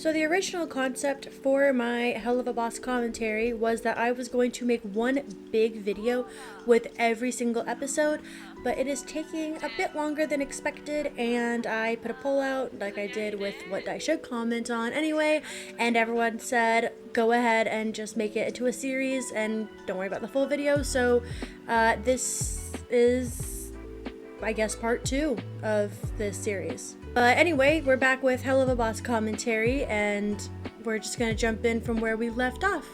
So the original concept for my Helluva Boss commentary was that I was going to make one big video with every single episode, but it is taking a bit longer than expected, and I put a poll out like I did with what I should comment on anyway, and everyone said go ahead and just make it into a series and don't worry about the full video. So this is, I guess, part 2 of this series. Anyway, we're back with Helluva Boss commentary, and we're just gonna jump in from where we left off.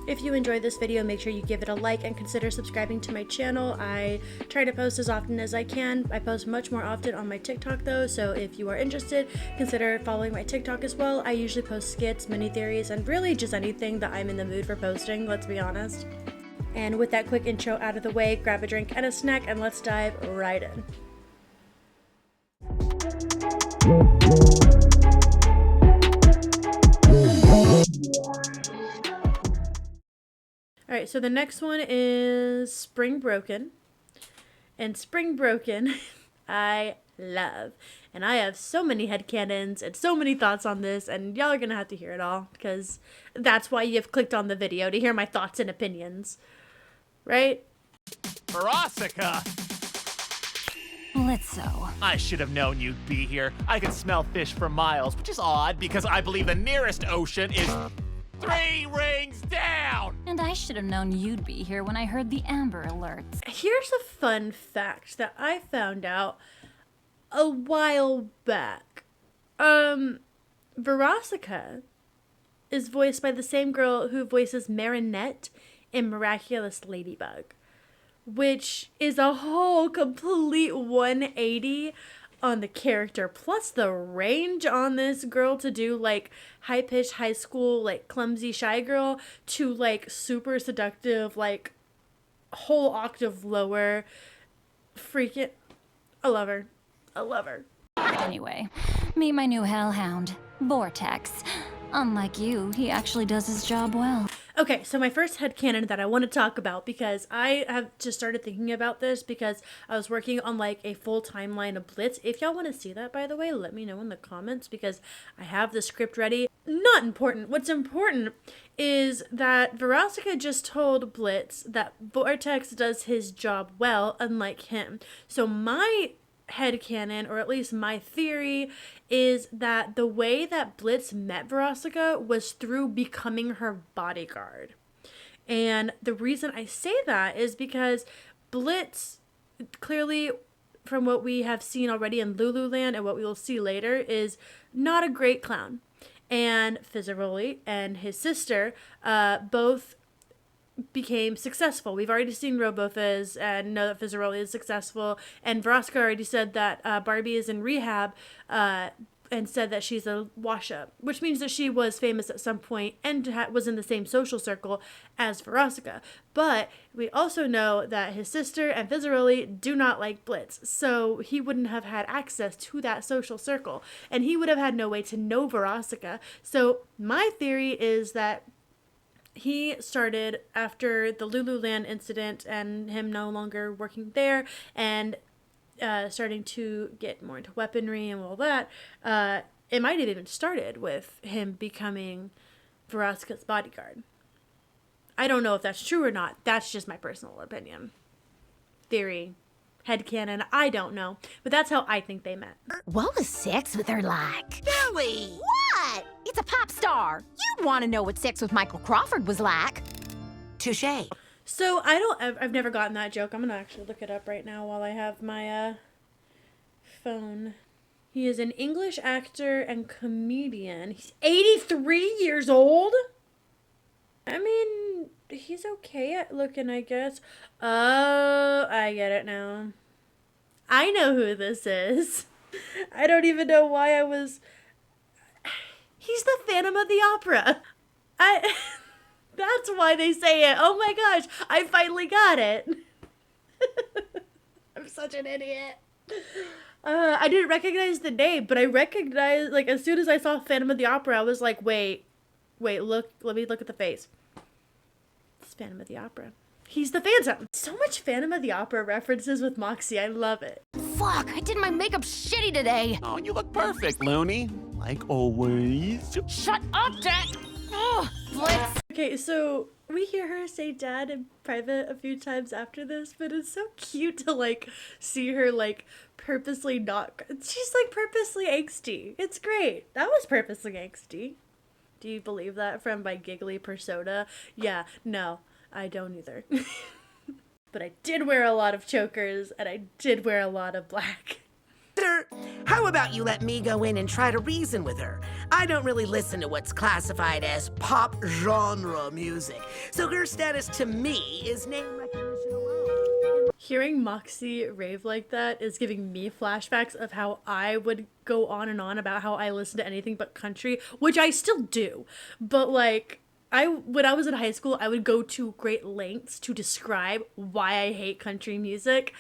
If you enjoyed this video, make sure you give it a like and consider subscribing to my channel. I try to post as often as I can. I post much more often on my TikTok though, so if you are interested, consider following my TikTok as well. I usually post skits, mini theories, and really just anything that I'm in the mood for posting, let's be honest. And with that quick intro out of the way, grab a drink and a snack and let's dive right in. Alright, so the next one is Spring Broken. And Spring Broken, I love. And I have so many headcanons and so many thoughts on this, and y'all are gonna have to hear it all, because that's why you've clicked on the video, to hear my thoughts and opinions. Right? Veronica! Blitzo. I should have known you'd be here. I can smell fish for miles, which is odd because I believe the nearest ocean is 3 rings down! And I should have known you'd be here when I heard the Amber Alerts. Here's a fun fact that I found out a while back. Veronica is voiced by the same girl who voices Marinette in Miraculous Ladybug, which is a whole complete 180 on the character, plus the range on this girl to do like high-pitched high school, like clumsy shy girl, to like super seductive, like whole octave lower. Freaking, I love her. I love her. Anyway, meet my new hellhound, Vortex. Unlike you, he actually does his job well. Okay, so my first headcanon that I want to talk about, because I have just started thinking about this because I was working on like a full timeline of Blitz. If y'all want to see that, by the way, let me know in the comments because I have the script ready. Not important. What's important is that Veronica just told Blitz that Vortex does his job well, unlike him. So my headcanon, or at least my theory, is that the way that Blitz met Veronica was through becoming her bodyguard. And the reason I say that is because Blitz, clearly from what we have seen already in Lululand and what we will see later, is not a great clown. And Fizzaroli and his sister both became successful. We've already seen RoboFizz and know that Fizzaroli is successful, and Veronica already said that Barbie is in rehab and said that she's a wash-up, which means that she was famous at some point and was in the same social circle as Veronica. But we also know that his sister and Fizzaroli do not like Blitz, so he wouldn't have had access to that social circle, and he would have had no way to know Veronica. So my theory is that he started after the Lululand incident and him no longer working there and starting to get more into weaponry and all that. It might have even started with him becoming Veronica's bodyguard. I don't know if that's true or not. That's just my personal opinion. Theory. Headcanon. I don't know. But that's how I think they met. What was sex with her like? Billy! What? It's a pop star. You'd want to know what sex with Michael Crawford was like. Touché. So I've never gotten that joke. I'm gonna actually look it up right now while I have my phone. He is an English actor and comedian. He's 83 years old. I mean, he's okay at looking, I guess. Oh, I get it now. I know who this is. I don't even know why I was... He's the Phantom of the Opera. That's why they say it. Oh my gosh, I finally got it. I'm such an idiot. I didn't recognize the name, but I recognized, like, as soon as I saw Phantom of the Opera, I was like, wait, look, let me look at the face. It's Phantom of the Opera. He's the Phantom. So much Phantom of the Opera references with Moxie. I love it. Fuck, I did my makeup shitty today. Oh, you look perfect, Looney. like always. Shut up, Dad! Oh, Blitz! Okay, so we hear her say dad in private a few times after this, but it's so cute to like see her like purposely not. She's like purposely angsty. It's great. That was purposely angsty. Do you believe that from my giggly persona? Yeah, no, I don't either. But I did wear a lot of chokers and I did wear a lot of black. How about you let me go in and try to reason with her? I don't really listen to what's classified as pop genre music, so her status to me is name recognition alone. Hearing Moxie rave like that is giving me flashbacks of how I would go on and on about how I listen to anything but country, which I still do. But like, when I was in high school, I would go to great lengths to describe why I hate country music.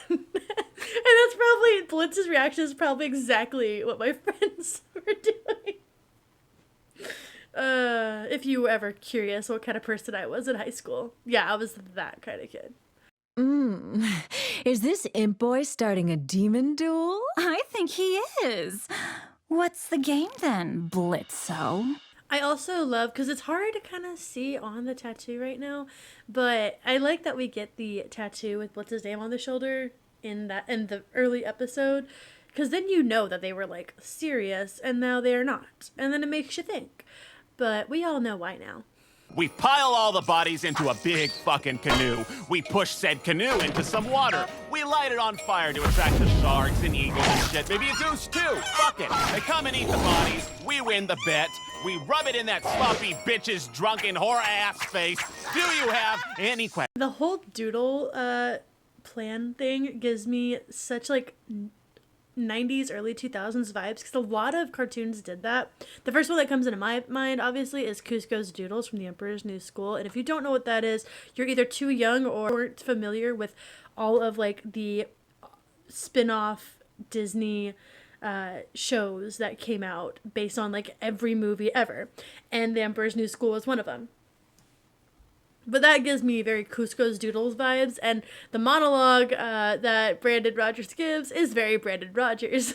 And that's probably, Blitz's reaction is probably exactly what my friends were doing. If you were ever curious what kind of person I was in high school. Yeah, I was that kind of kid. Is this imp boy starting a demon duel? I think he is. What's the game then, Blitzo? I also love, because it's hard to kind of see on the tattoo right now, but I like that we get the tattoo with Blitz's name on the shoulder in the early episode, because then you know that they were like serious and now they're not, and then it makes you think. But we all know why now. We pile all the bodies into a big fucking canoe. We push said canoe into some water. We light it on fire to attract the sharks and eagles and shit. Maybe a goose too. Fuck it. They come and eat the bodies. We win the bet. We rub it in that sloppy bitch's drunken whore ass face. Do you have any questions? The whole doodle plan thing gives me such like 90s, early 2000s vibes, because a lot of cartoons did that. The first one that comes into my mind, obviously, is Cusco's Doodles from The Emperor's New School. And if you don't know what that is, you're either too young or weren't familiar with all of like the spin-off Disney shows that came out based on like every movie ever. And The Emperor's New School was one of them. But that gives me very Cusco's Doodles vibes, and the monologue that Brandon Rogers gives is very Brandon Rogers.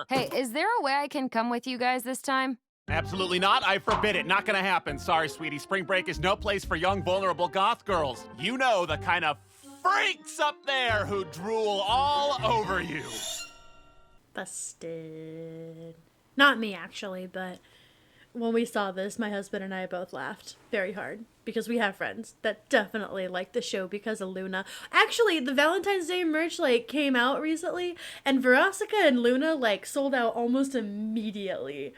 Hey, is there a way I can come with you guys this time? Absolutely not. I forbid it. Not gonna happen. Sorry, sweetie. Spring break is no place for young, vulnerable goth girls. You know the kind of freaks up there who drool all over you. Busted. Not me, actually, but when we saw this, my husband and I both laughed very hard because we have friends that definitely like the show because of Luna. Actually, the Valentine's Day merch like came out recently, and Veronica and Luna like sold out almost immediately.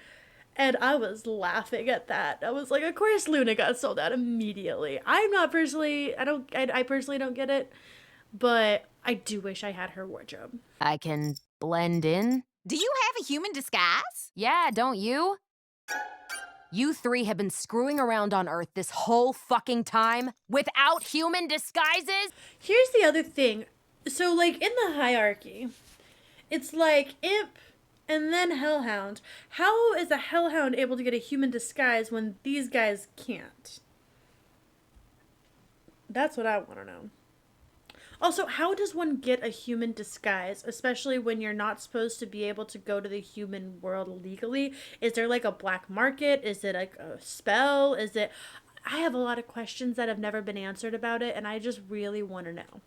And I was laughing at that. I was like, of course Luna got sold out immediately. I personally don't get it, but I do wish I had her wardrobe. I can blend in. Do you have a human disguise? Yeah, don't you? You three have been screwing around on Earth this whole fucking time without human disguises? Here's the other thing. So, like, in the hierarchy, it's like Imp and then Hellhound. How is a Hellhound able to get a human disguise when these guys can't? That's what I want to know. Also, how does one get a human disguise, especially when you're not supposed to be able to go to the human world legally? Is there like a black market? Is it like a spell? I have a lot of questions that have never been answered about it, and I just really want to know.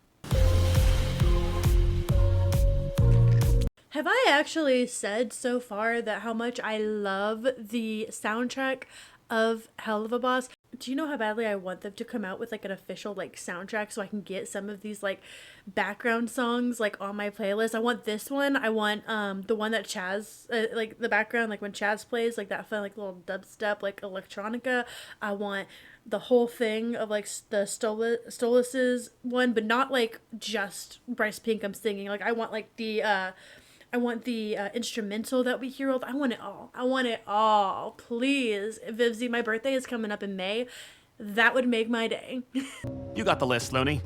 Have I actually said so far that how much I love the soundtrack of Helluva Boss? Do you know how badly I want them to come out with like an official like soundtrack so I can get some of these like background songs like on my playlist? I want this one. I want the one that Chaz like the background like when Chaz plays like that fun like little dubstep like electronica. I want the whole thing of like the Stolas's one, but not like just Bryce Pinkham singing. Like I want like the instrumental that we hear. I want it all. I want it all. Please. Vivzy, my birthday is coming up in May. That would make my day. You got the list, Looney.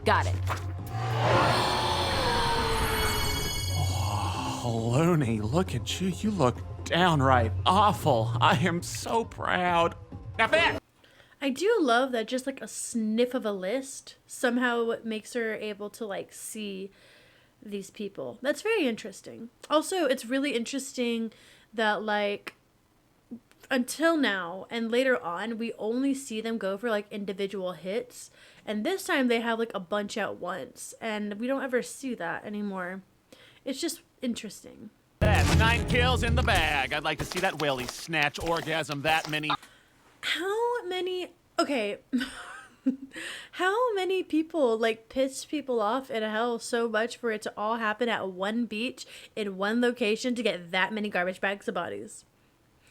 Got it. Oh, Looney, look at you. You look downright awful. I am so proud. Now, Ben! I do love that just like a sniff of a list somehow makes her able to like see these people. That's very interesting. Also, it's really interesting that, like, until now and later on, we only see them go for, like, individual hits. And this time they have, like, a bunch at once. And we don't ever see that anymore. It's just interesting. That's 9 kills in the bag. I'd like to see that Willie snatch orgasm that many. How many... Okay. How many people, like, pissed people off in hell so much for it to all happen at one beach in one location to get that many garbage bags of bodies?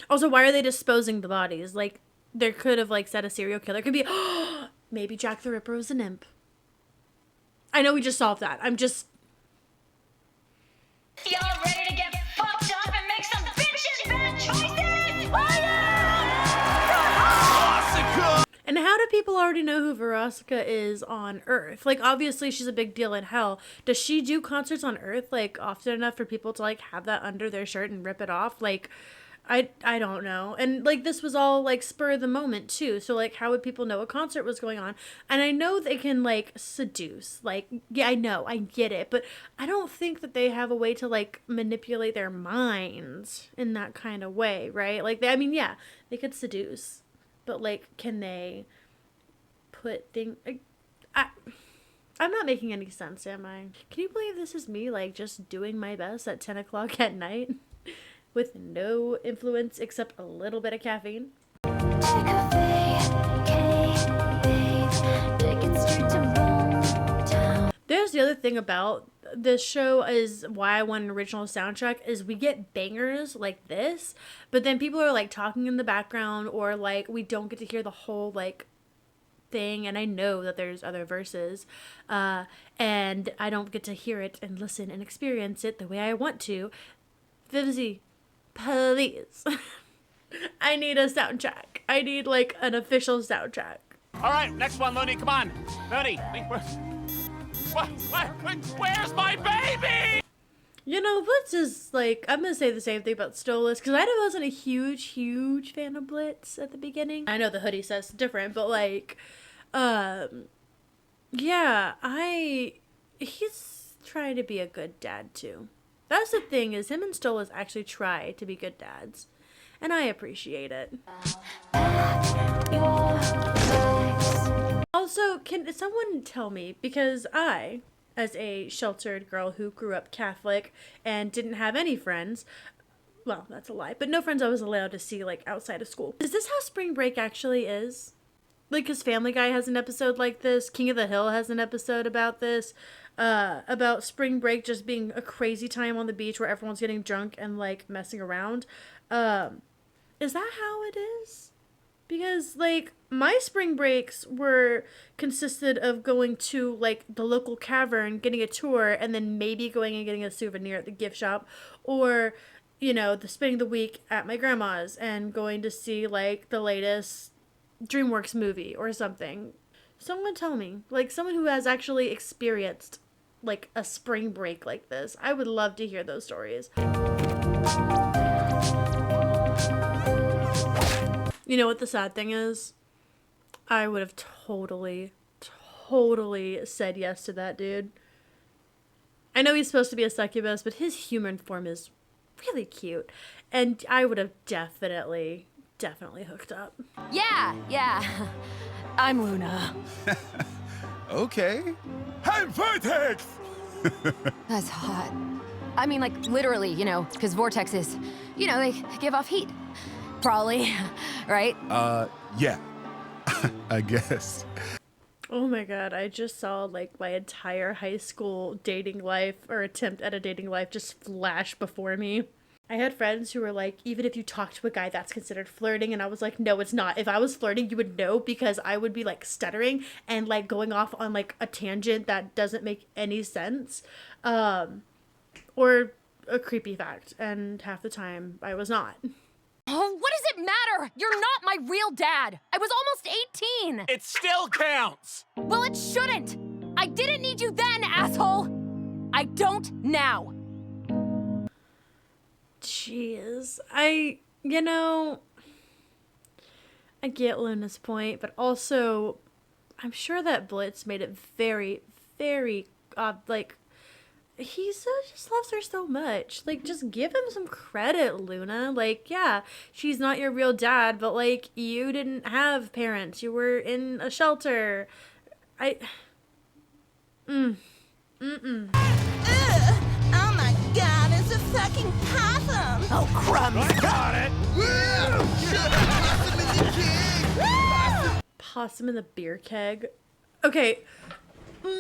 Also, why are they disposing the bodies? Like, there could have, like, said a serial killer. Could be, maybe Jack the Ripper was an imp. I know we just solved that. I'm just... Y'all ready to get fucked up and make some bitchin' bad choices? Fire! And how do people already know who Veronica is on Earth? Like, obviously she's a big deal in hell. Does she do concerts on Earth, like, often enough for people to, like, have that under their shirt and rip it off? Like, I don't know. And, like, this was all, like, spur of the moment, too. So, like, how would people know a concert was going on? And I know they can, like, seduce. Like, yeah, I know. I get it. But I don't think that they have a way to, like, manipulate their minds in that kind of way, right? Like, I mean, yeah, they could seduce. But, like, can they put things... I'm not making any sense, am I? Can you believe this is me, like, just doing my best at 10 o'clock at night? With no influence except a little bit of caffeine? There's the other thing about this show is why I want an original soundtrack is we get bangers like this, but then people are like talking in the background or like we don't get to hear the whole like thing, and I know that there's other verses and I don't get to hear it and listen and experience it the way I want to. Vivzy, please. I need a soundtrack. I need like an official soundtrack. All right, next one, Looney. Come on, Looney. Where's my baby? You know, Blitz is like, I'm gonna say the same thing about Stolas because I wasn't a huge fan of Blitz at the beginning. I know the hoodie says different, but like, yeah, he's trying to be a good dad too. That's the thing is him and Stolas actually try to be good dads, and I appreciate it. Also, can someone tell me, because I, as a sheltered girl who grew up Catholic and didn't have any friends, well, that's a lie, but no friends I was allowed to see, like, outside of school. Is this how Spring Break actually is? Like, because Family Guy has an episode like this, King of the Hill has an episode about this, about Spring Break just being a crazy time on the beach where everyone's getting drunk and, like, messing around. Is that how it is? Because, like, my spring breaks consisted of going to, like, the local cavern, getting a tour, and then maybe going and getting a souvenir at the gift shop. Or, you know, spending the week at my grandma's and going to see, like, the latest DreamWorks movie or something. Someone tell me. Like, someone who has actually experienced, like, a spring break like this. I would love to hear those stories. You know what the sad thing is? I would have totally said yes to that dude. I know he's supposed to be a succubus, but his human form is really cute. And I would have definitely hooked up. Yeah. I'm Luna. Okay. I'm Vortex! That's hot. I mean, like, literally, you know, because vortexes, you know, they give off heat. Probably, right? Yeah. I guess. Oh my god, I just saw, like, my entire high school dating life, or attempt at a dating life, just flash before me. I had friends who were like, even if you talk to a guy, that's considered flirting, and I was like, no, it's not. If I was flirting, you would know, because I would be, like, stuttering and, like, going off on, like, a tangent that doesn't make any sense, or a creepy fact, and half the time, I was not. Oh, what does it matter? You're not my real dad. I was almost 18. It still counts. Well, it shouldn't. I didn't need you then, asshole. I don't now. Jeez. You know, I get Luna's point, but also, I'm sure that Blitz made it very, very, like, he so just loves her so much. Like, just give him some credit, Luna. Like, yeah, she's not your real dad, but like, you didn't have parents. You were in a shelter. I. Oh my god, it's a fucking possum! Oh, crumbs. I got it! Possum in the beer keg. Okay,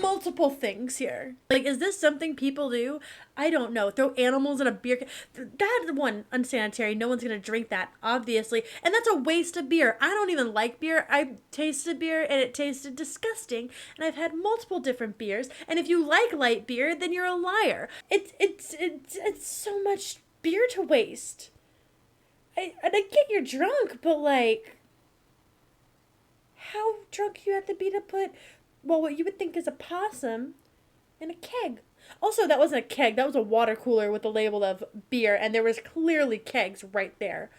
multiple things here. Like, is this something people do? I don't know. Throw animals in a beer keg. That one, unsanitary. No one's gonna drink that, obviously. And that's a waste of beer. I don't even like beer. I tasted beer and it tasted disgusting. And I've had multiple different beers. And if you like light beer, then you're a liar. It's so much beer to waste. I get you're drunk, but like, how drunk you have to be to put, well, what you would think is a possum in a keg. Also, that wasn't a keg. That was a water cooler with the label of beer, and there was clearly kegs right there.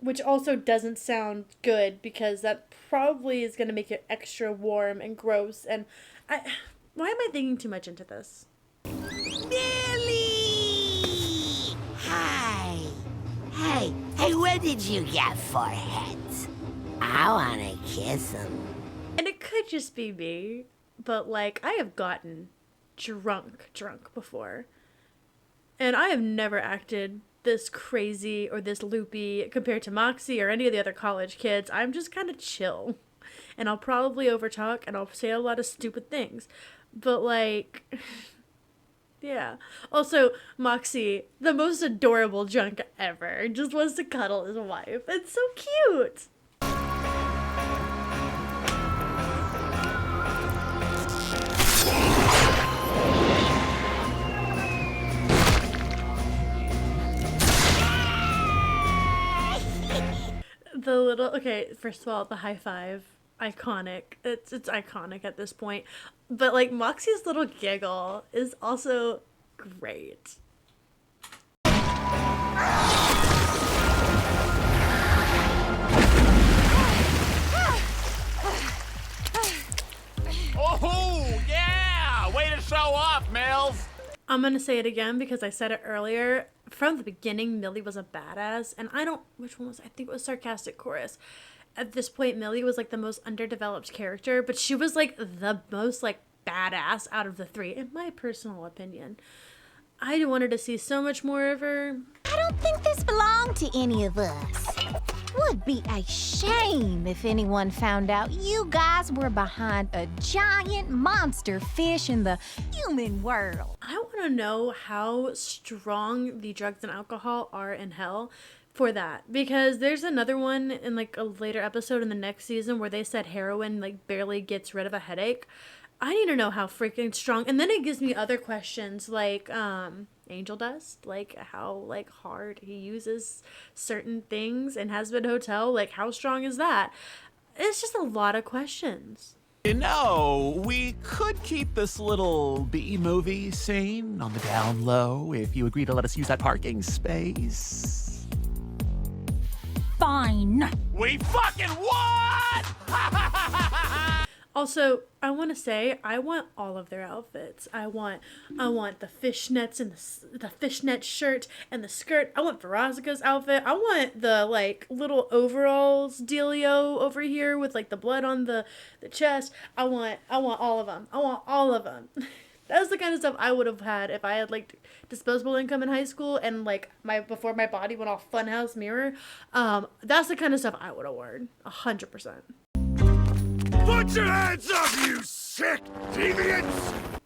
Which also doesn't sound good, because that probably is going to make it extra warm and gross. And why am I thinking too much into this? Billy! Hi. Hey, what did you get for it? I wanna kiss him. And it could just be me, but like, I have gotten drunk before. And I have never acted this crazy or this loopy compared to Moxie or any of the other college kids. I'm just kind of chill. And I'll probably overtalk and I'll say a lot of stupid things. But like, yeah. Also, Moxie, the most adorable drunk ever, just wants to cuddle his wife. It's so cute. The little, okay, first of all, the high five, iconic. It's iconic at this point. But like, Moxie's little giggle is also great. Oh, yeah! Way to show off, Mills! I'm gonna say it again because I said it earlier. From the beginning, Millie was a badass, and which one was, I think it was Sarcastic Chorus. At this point, Millie was like the most underdeveloped character, but she was like the most like badass out of the three, in my personal opinion. I wanted to see so much more of her. I don't think this belonged to any of us. Would be a shame if anyone found out you guys were behind a giant monster fish in the human world. I want to know how strong the drugs and alcohol are in hell for that, because there's another one in like a later episode in the next season where they said heroin like barely gets rid of a headache. I need to know how freaking strong. And then it gives me other questions like angel dust, like how like hard he uses certain things in Has Been Hotel, like how strong is that? It's just a lot of questions. You know, we could keep this little B-movie scene on the down low if you agree to let us use that parking space. Fine. We fucking won! Also, I want to say, I want all of their outfits. I want the fishnets and the fishnet shirt and the skirt. I want Veronica's outfit. I want the like little overalls dealio over here with like the blood on the chest. I want all of them. I want all of them. That's the kind of stuff I would have had if I had like disposable income in high school and like before my body went all funhouse mirror. That's the kind of stuff I would have worn 100%. Put your hands up, you sick deviants!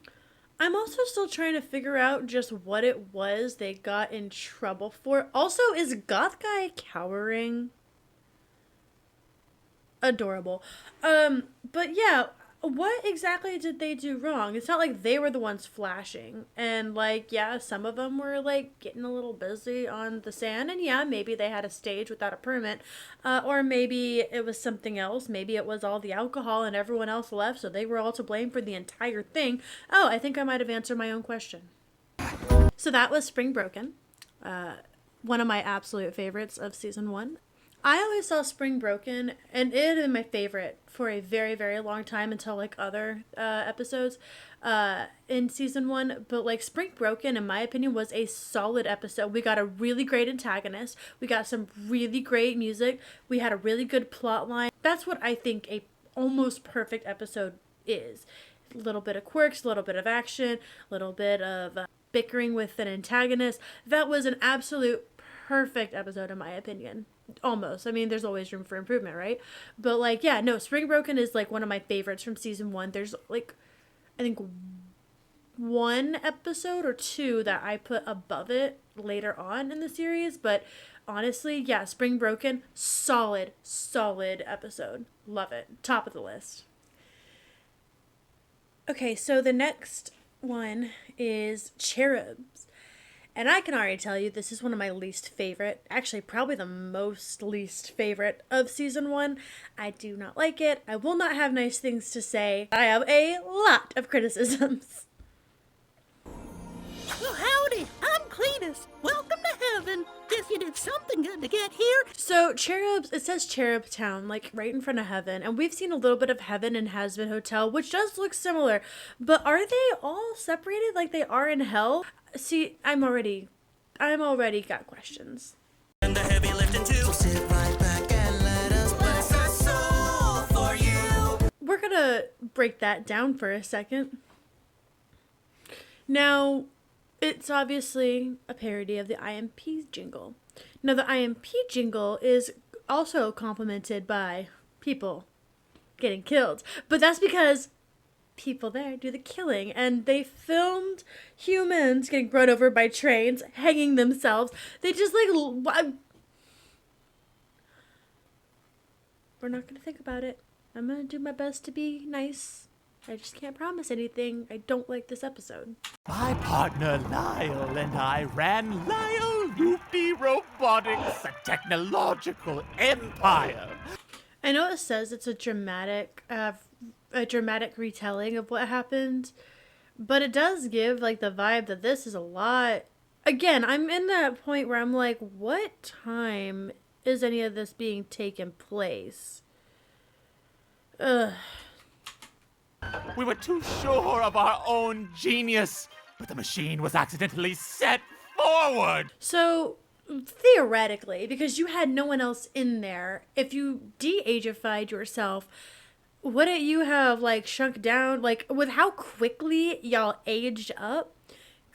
I'm also still trying to figure out just what it was they got in trouble for. Also, is Goth Guy cowering? Adorable. But yeah, what exactly did they do wrong? It's not like they were the ones flashing. And like, yeah, some of them were like getting a little busy on the sand. And yeah, maybe they had a stage without a permit. Or maybe it was something else. Maybe it was all the alcohol and everyone else left, so they were all to blame for the entire thing. Oh, I think I might have answered my own question. So that was Spring Broken. One of my absolute favorites of season 1. I always saw Spring Broken, and it had been my favorite for a very, very long time until like other episodes in season 1. But like Spring Broken, in my opinion, was a solid episode. We got a really great antagonist. We got some really great music. We had a really good plot line. That's what I think a almost perfect episode is. A little bit of quirks, a little bit of action, a little bit of bickering with an antagonist. That was an absolute perfect episode in my opinion. Almost. I mean, there's always room for improvement, right? But like, yeah, no, Spring Broken is like one of my favorites from season 1. There's like, I think 1 episode or 2 that I put above it later on in the series, but honestly, yeah, Spring Broken, solid episode. Love it. Top of the list. Okay, so the next one is Cherubs. And I can already tell you this is one of my least favorite, actually probably the most least favorite of season 1. I do not like it. I will not have nice things to say. I have a lot of criticisms. Well, howdy, I'm Cletus. Welcome to heaven. Guess you did something good to get here. So Cherubs, it says Cherub Town, like right in front of heaven. And we've seen a little bit of heaven in Has-Been Hotel, which does look similar. But are they all separated like they are in hell? See, I'm already got questions. And the heavy lifting too. So sit right back and let us bless our soul for you. We're gonna break that down for a second. Now, it's obviously a parody of the IMP jingle. Now, the IMP jingle is also complemented by people getting killed. But that's because people there do the killing, and they filmed humans getting run over by trains, hanging themselves. They just like, we're not gonna think about it. I'm gonna do my best to be nice. I just can't promise anything. I don't like this episode. My partner Lyle and I ran Lyle Loopy Robotics, a technological empire. I know it says it's a dramatic retelling of what happened, but it does give like the vibe that this is a lot. Again, I'm in that point where I'm like, what time is any of this being taken place? Ugh. We were too sure of our own genius, but the machine was accidentally set forward. So theoretically, because you had no one else in there, if you de-ageified yourself, wouldn't you have like shrunk down? Like with how quickly y'all aged up,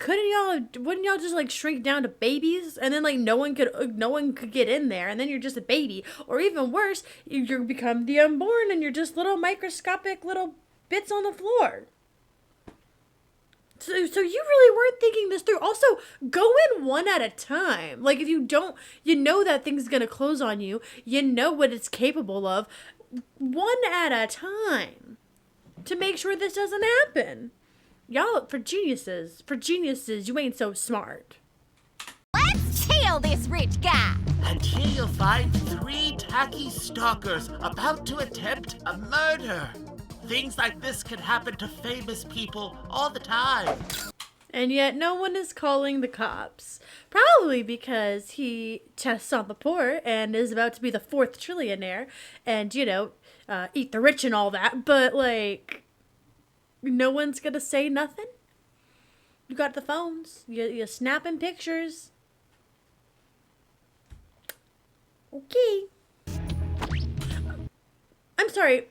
wouldn't y'all just like shrink down to babies, and then like no one could get in there, and then you're just a baby? Or even worse, you become the unborn and you're just little microscopic little bits on the floor. So you really weren't thinking this through. Also, go in one at a time. Like if you don't, you know that thing's gonna close on you. You know what it's capable of. One at a time to make sure this doesn't happen. Y'all, for geniuses, you ain't so smart. Let's kill this rich guy. And here you'll find 3 tacky stalkers about to attempt a murder. Things like this can happen to famous people all the time. And yet no one is calling the cops. Probably because he tests on the poor and is about to be the 4th trillionaire and, you know, eat the rich and all that. But, like, no one's gonna say nothing? You got the phones. You're snapping pictures. Okay. I'm sorry.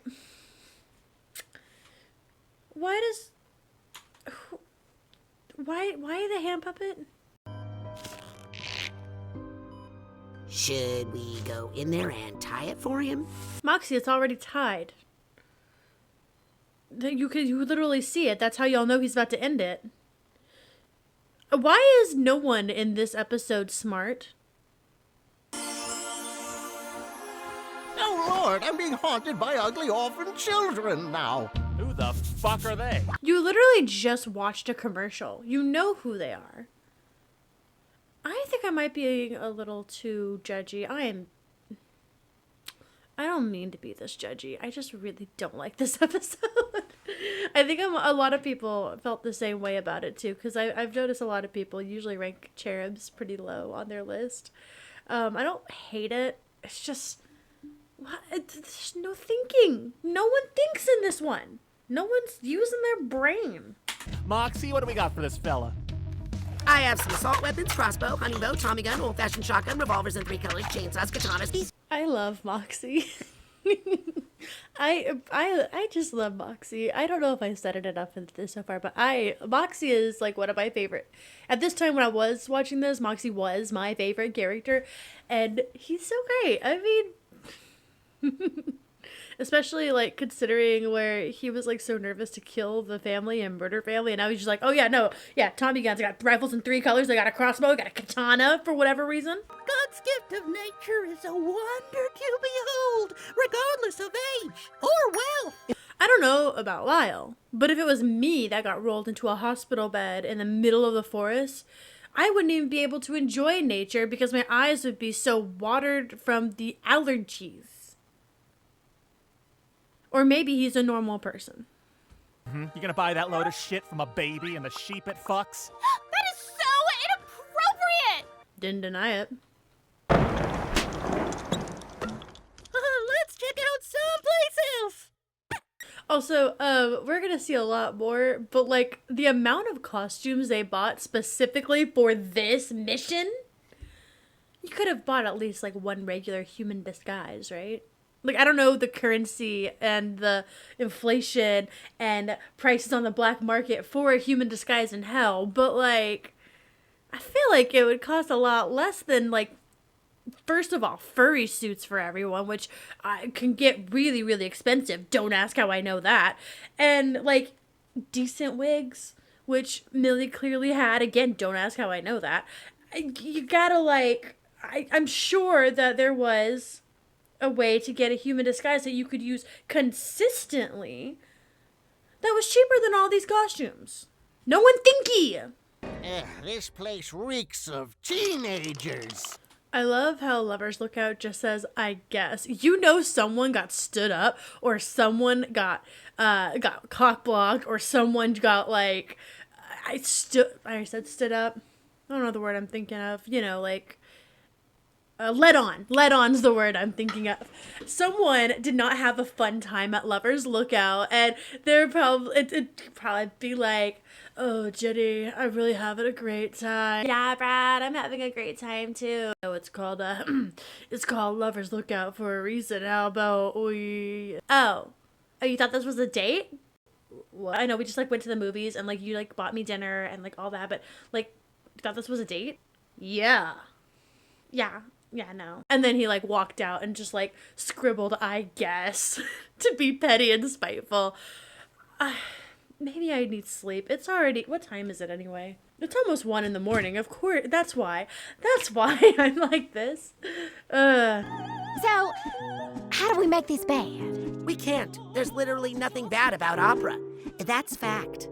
Why the hand puppet? Should we go in there and tie it for him? Moxie, it's already tied. You literally see it. That's how y'all know he's about to end it. Why is no one in this episode smart? Oh Lord, I'm being haunted by ugly orphan children now. Who the fuck are they? You literally just watched a commercial. You know who they are. I think I might be a little too judgy. I don't mean to be this judgy. I just really don't like this episode. I think a lot of people felt the same way about it too, because I've noticed a lot of people usually rank Cherubs pretty low on their list. I don't hate it. it's just, there's no thinking. No one thinks in this one. No one's using their brain. Moxie, what do we got for this fella? I have some assault weapons, crossbow, honey bow, Tommy gun, old-fashioned shotgun, revolvers in 3 colors, chainsaws, katanas. I love Moxie. I just love Moxie. I don't know if I said it enough in this so far, but Moxie is like one of my favorite. At this time when I was watching this, Moxie was my favorite character, and he's so great. I mean, especially like considering where he was like so nervous to kill the family and murder family, and now he's just like, oh yeah, no, yeah, Tommy guns. I got rifles in 3 colors. I got a crossbow. I got a katana for whatever reason. God's gift of nature is a wonder to behold, regardless of age or wealth. I don't know about Lyle, but if it was me that got rolled into a hospital bed in the middle of the forest, I wouldn't even be able to enjoy nature because my eyes would be so watered from the allergies. Or maybe he's a normal person. You gonna buy that load of shit from a baby and the sheep it fucks? That is so inappropriate! Didn't deny it. Let's check out someplace else. Also, we're gonna see a lot more, but like the amount of costumes they bought specifically for this mission, you could have bought at least like one regular human disguise, right? Like, I don't know the currency and the inflation and prices on the black market for a human disguise in hell, but like, I feel like it would cost a lot less than like, first of all, furry suits for everyone, which can get really, really expensive. Don't ask how I know that. And like decent wigs, which Millie clearly had. Again, don't ask how I know that. You gotta like, I'm sure that there was a way to get a human disguise that you could use consistently that was cheaper than all these costumes. No one thinky! This place reeks of teenagers. I love how Lover's Lookout just says, I guess. You know someone got stood up, or someone got cock blocked, or someone got like, I said stood up. I don't know the word I'm thinking of. You know, like, led on. Led on's the word I'm thinking of. Someone did not have a fun time at Lover's Lookout, and it'd probably be like, oh, Jenny, I'm really having a great time. Yeah, Brad, I'm having a great time too. Oh, it's called Lover's Lookout for a reason. How about we? Oh, you thought this was a date? Well, I know we just like went to the movies and like you like bought me dinner and like all that, but like, you thought this was a date? Yeah, no. And then he like walked out and just like scribbled, I guess, to be petty and spiteful. Maybe I need sleep. It's already, what time is it anyway? It's almost 1 a.m. Of course, that's why I'm like this. So, how do we make this bad? We can't. There's literally nothing bad about opera. That's fact.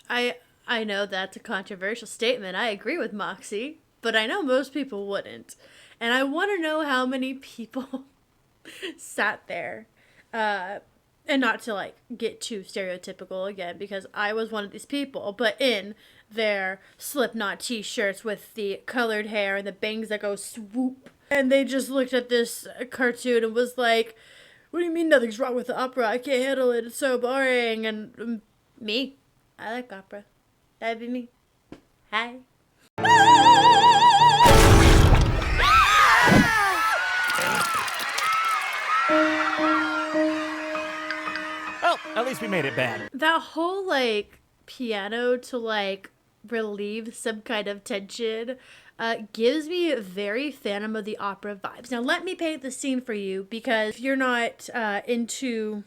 I know that's a controversial statement. I agree with Moxie, but I know most people wouldn't. And I want to know how many people sat there, and not to like get too stereotypical again, because I was one of these people, but in their Slipknot t-shirts with the colored hair and the bangs that go swoop. And they just looked at this cartoon and was like, what do you mean nothing's wrong with the opera? I can't handle it. It's so boring. And me, I like opera. That'd be me. Hi. Well, at least we made it bad. That whole like piano to like relieve some kind of tension gives me very Phantom of the Opera vibes. Now let me paint the scene for you, because if you're not into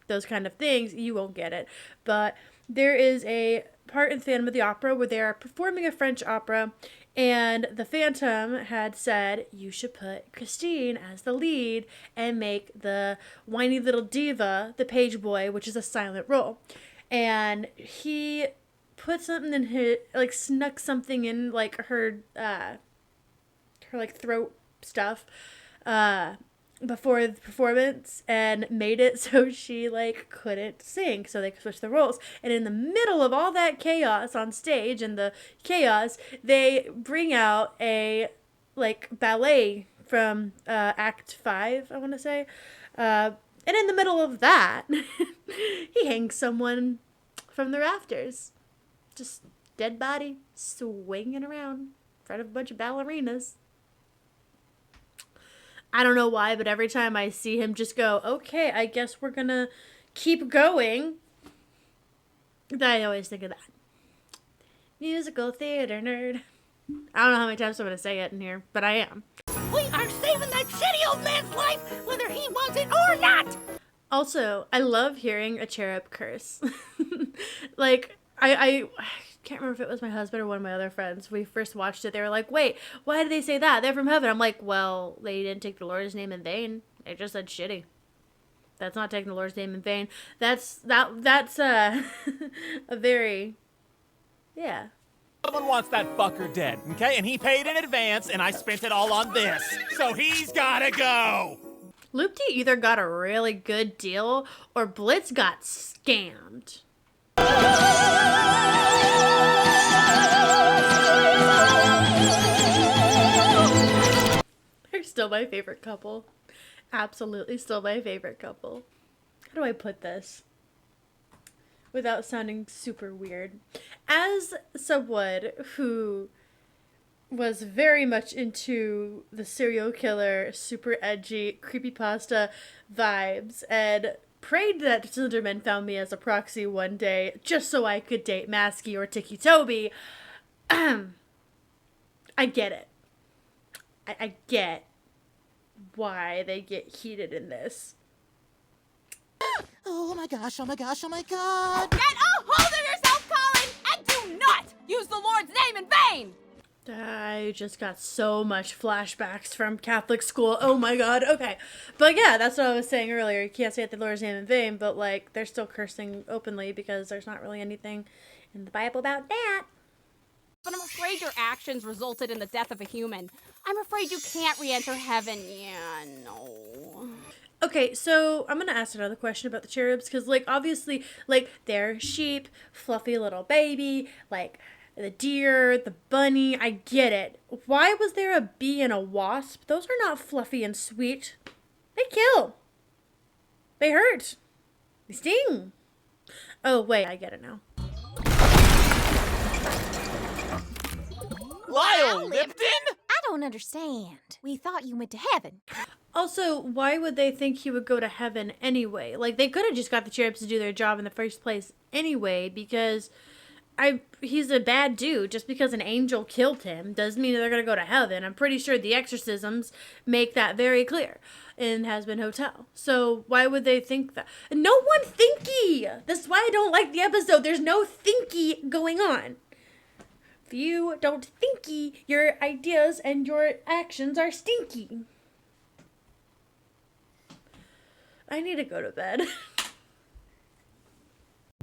those kind of things, you won't get it. But there is a part in Phantom of the Opera where they are performing a French opera, and the Phantom had said, you should put Christine as the lead and make the whiny little diva the page boy, which is a silent role. And he put something in his, like snuck something in like her like throat stuff before the performance and made it so she like couldn't sing, so they could switch the roles. And in the middle of all that chaos on stage and the chaos, they bring out a like ballet from Act 5, I want to say. And in the middle of that, he hangs someone from the rafters. Just dead body swinging around in front of a bunch of ballerinas. I don't know why, but every time I see him just go, okay, I guess we're gonna keep going, I always think of that. Musical theater nerd. I don't know how many times I'm gonna say it in here, but I am. We are saving that shitty old man's life, whether he wants it or not! Also, I love hearing a cherub curse. Like, I can't remember if it was my husband or one of my other friends. We first watched it. They were like, wait, why did they say that? They're from heaven. I'm like, well, they didn't take the Lord's name in vain. They just said shitty. That's not taking the Lord's name in vain. That's a very, yeah. Someone wants that fucker dead, okay? And he paid in advance, and I spent it all on this. So he's gotta go! Loop D either got a really good deal, or Blitz got scammed. They're still my favorite couple. Absolutely still my favorite couple. How do I put this without sounding super weird? As someone who was very much into the serial killer, super edgy, creepypasta vibes, and prayed that Slenderman found me as a proxy one day just so I could date Masky or Tiki-Toby, I get it. I get why they get heated in this. Oh my gosh, oh my gosh, oh my god! Get a hold of yourself, Colin, and do not use the Lord's name in vain! I just got so much flashbacks from Catholic school. Oh my god, okay. But yeah, that's what I was saying earlier. You can't say the Lord's name in vain, but like, they're still cursing openly because there's not really anything in the Bible about that. But I'm afraid your actions resulted in the death of a human. I'm afraid you can't re-enter heaven. Yeah, no. Okay, so I'm gonna ask another question about the cherubs, because, like, obviously, like, they're sheep, fluffy little baby, like, the deer, the bunny, I get it. Why was there a bee and a wasp? Those are not fluffy and sweet. They kill. They hurt. They sting. Oh, wait, I get it now. Lyle Lipton? I don't understand. We thought you went to heaven. Also, why would they think he would go to heaven anyway? Like, they could have just got the cherubs to do their job in the first place anyway, because he's a bad dude. Just because an angel killed him doesn't mean they're going to go to heaven. I'm pretty sure the exorcisms make that very clear in Has Been Hotel. So why would they think that? No one thinky! That's why I don't like the episode. There's no thinky going on. If you don't thinky, your ideas and your actions are stinky. I need to go to bed.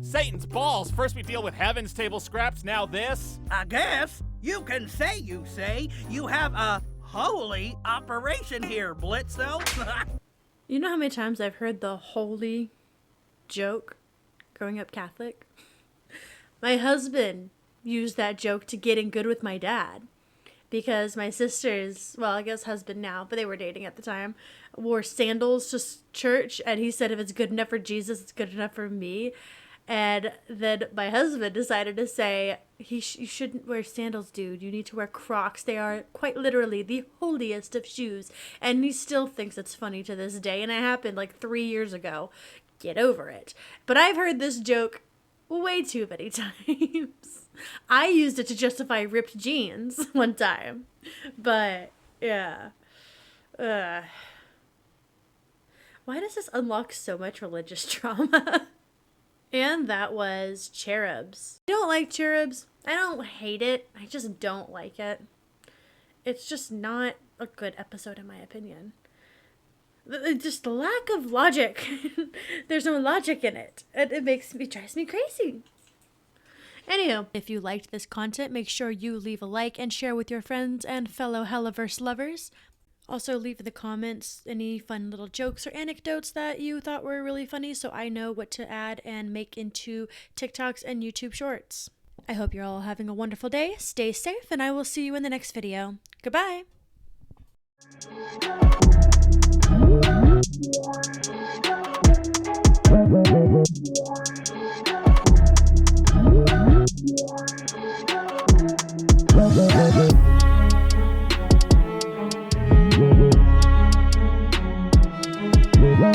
Satan's balls. First we deal with heaven's table scraps, now this. I guess you can say you have a holy operation here, Blitzo. You know how many times I've heard the holy joke growing up Catholic? My husband used that joke to get in good with my dad. Because my sisters, well, I guess husband now, but they were dating at the time, wore sandals to church. And he said, if it's good enough for Jesus, it's good enough for me. And then my husband decided to say, you shouldn't wear sandals, dude. You need to wear Crocs. They are quite literally the holiest of shoes. And he still thinks it's funny to this day. And it happened like 3 years ago. Get over it. But I've heard this joke way too many times. I used it to justify ripped jeans one time. But, yeah. Why does this unlock so much religious trauma? And that was Cherubs. I don't like Cherubs. I don't hate it. I just don't like it. It's just not a good episode in my opinion. Just the lack of logic. There's no logic in it. It drives me crazy. Anywho, if you liked this content, make sure you leave a like and share with your friends and fellow Helluverse lovers. Also, leave in the comments any fun little jokes or anecdotes that you thought were really funny so I know what to add and make into TikToks and YouTube shorts. I hope you're all having a wonderful day. Stay safe, and I will see you in the next video. Goodbye!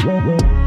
Bye.